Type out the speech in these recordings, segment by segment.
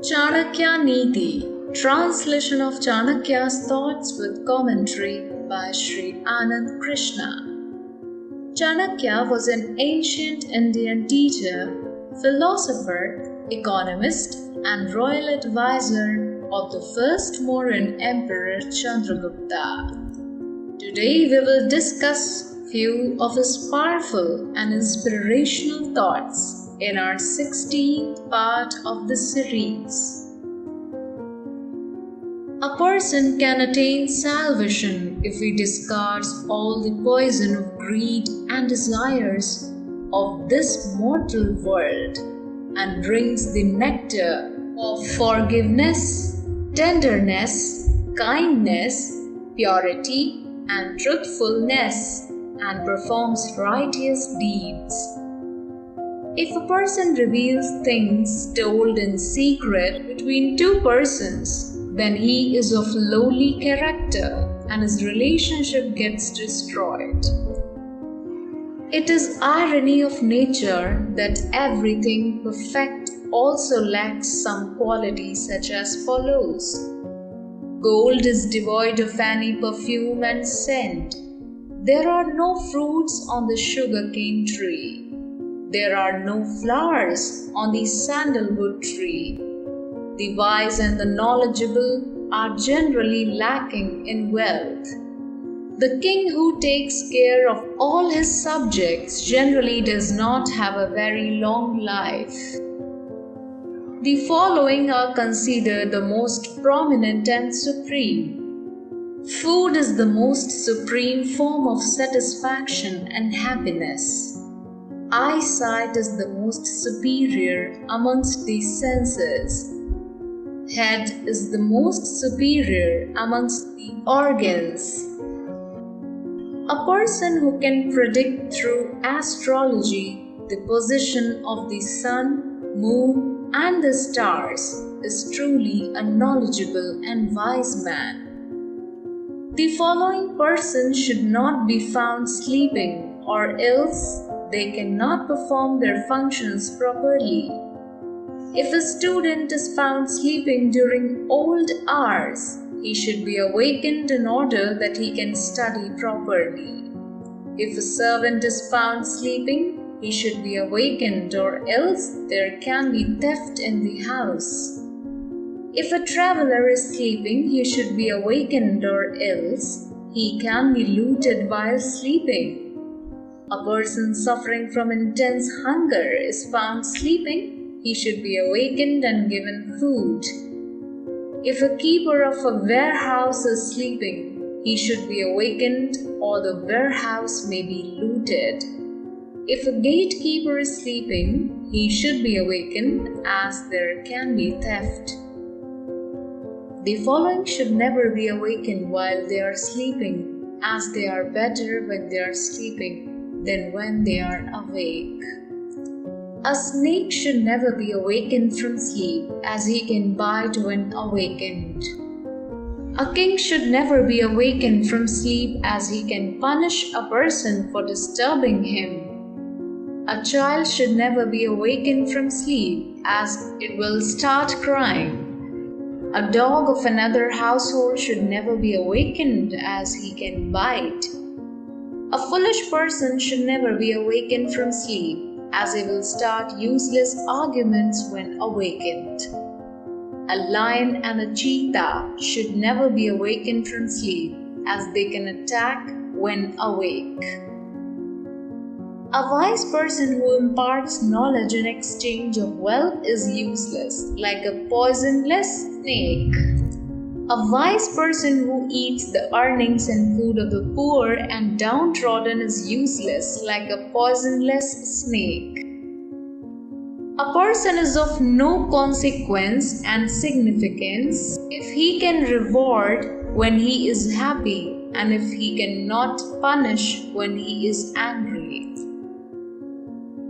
Chanakya Neeti, translation of Chanakya's thoughts with commentary by Shree Anand Krishna. Chanakya was an ancient Indian teacher, philosopher, economist, and royal advisor of the first Mauryan emperor Chandragupta. Today we will discuss few of his powerful and inspirational thoughts in our 16th part of the series. A person can attain salvation if he discards all the poison of greed and desires of this mortal world and drinks the nectar of forgiveness, tenderness, kindness, purity, and truthfulness, and performs righteous deeds. If a person reveals things told in secret between two persons, then he is of lowly character and his relationship gets destroyed. It is irony of nature that everything perfect also lacks some quality such as follows. Gold is devoid of any perfume and scent. There are no fruits on the sugarcane tree. There are no flowers on the sandalwood tree. The wise and the knowledgeable are generally lacking in wealth. The king who takes care of all his subjects generally does not have a very long life. The following are considered the most prominent and supreme. Food is the most supreme form of satisfaction and happiness. Eyesight is the most superior amongst the senses. Head is the most superior amongst the organs. A person who can predict through astrology the position of the sun, moon, and the stars is truly a knowledgeable and wise man. The following persons should not be found sleeping, or else they cannot perform their functions properly. If a student is found sleeping during old hours, he should be awakened in order that he can study properly. If a servant is found sleeping, he should be awakened, or else there can be theft in the house. If a traveler is sleeping, he should be awakened, or else he can be looted while sleeping. A person suffering from intense hunger is found sleeping, he should be awakened and given food. If a keeper of a warehouse is sleeping, he should be awakened, or the warehouse may be looted. If a gatekeeper is sleeping, he should be awakened, as there can be theft. The following should never be awakened while they are sleeping, as they are better when they are sleeping than when they are awake. A snake should never be awakened from sleep, as he can bite when awakened. A king should never be awakened from sleep, as he can punish a person for disturbing him. A child should never be awakened from sleep, as it will start crying. A dog of another household should never be awakened, as he can bite. A foolish person should never be awakened from sleep, as he will start useless arguments when awakened. A lion and a cheetah should never be awakened from sleep, as they can attack when awake. A wise person who imparts knowledge in exchange of wealth is useless, like a poisonless snake. A wise person who eats the earnings and food of the poor and downtrodden is useless, like a poisonless snake. A person is of no consequence and significance if he can reward when he is happy, and if he cannot punish when he is angry.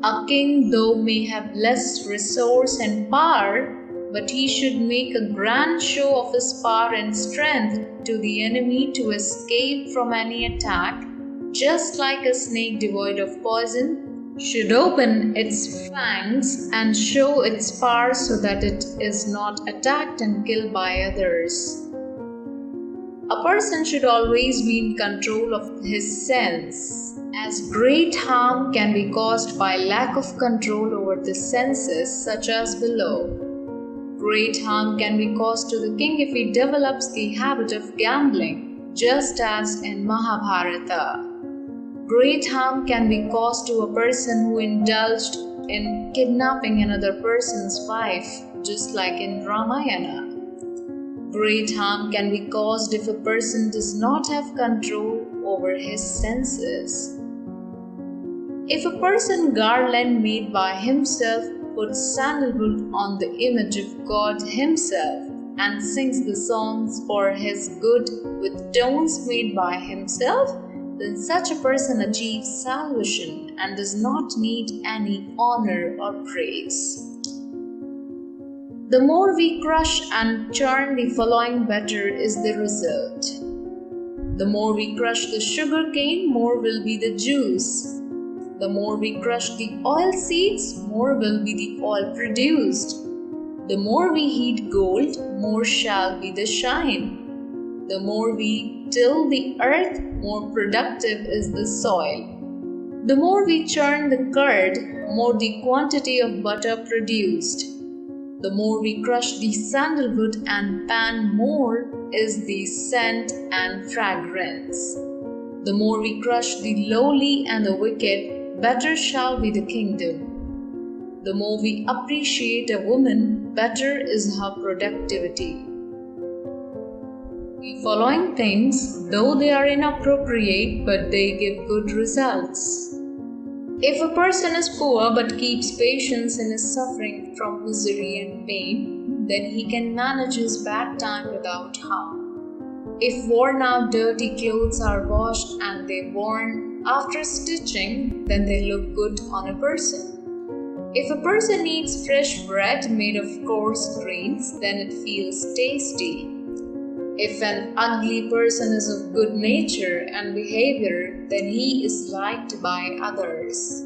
A king, though, may have less resource and power, but he should make a grand show of his power and strength to the enemy to escape from any attack, just like a snake devoid of poison should open its fangs and show its power so that it is not attacked and killed by others. A person should always be in control of his sense, as great harm can be caused by lack of control over the senses, such as below. Great harm can be caused to the king if he develops the habit of gambling, just as in Mahabharata. Great harm can be caused to a person who indulged in kidnapping another person's wife, just like in Ramayana. Great harm can be caused if a person does not have control over his senses. If a person garland made by himself puts sandalwood on the image of God himself and sings the songs for his good with tones made by himself, then such a person achieves salvation and does not need any honor or praise. The more we crush and churn the following, better is the result. The more we crush the sugar cane, more will be the juice. The more we crush the oil seeds, more will be the oil produced. The more we heat gold, more shall be the shine. The more we till the earth, more productive is the soil. The more we churn the curd, more the quantity of butter produced. The more we crush the sandalwood and pan, more is the scent and fragrance. The more we crush the lowly and the wicked, better shall be the kingdom. The more we appreciate a woman, better is her productivity. The following things, though they are inappropriate, but they give good results. If a person is poor but keeps patience in his suffering from misery and pain, then he can manage his bad time without harm. If worn out dirty clothes are washed and they worn after stitching, then they look good on a person. If a person eats fresh bread made of coarse grains, then it feels tasty. If an ugly person is of good nature and behavior, then he is liked by others.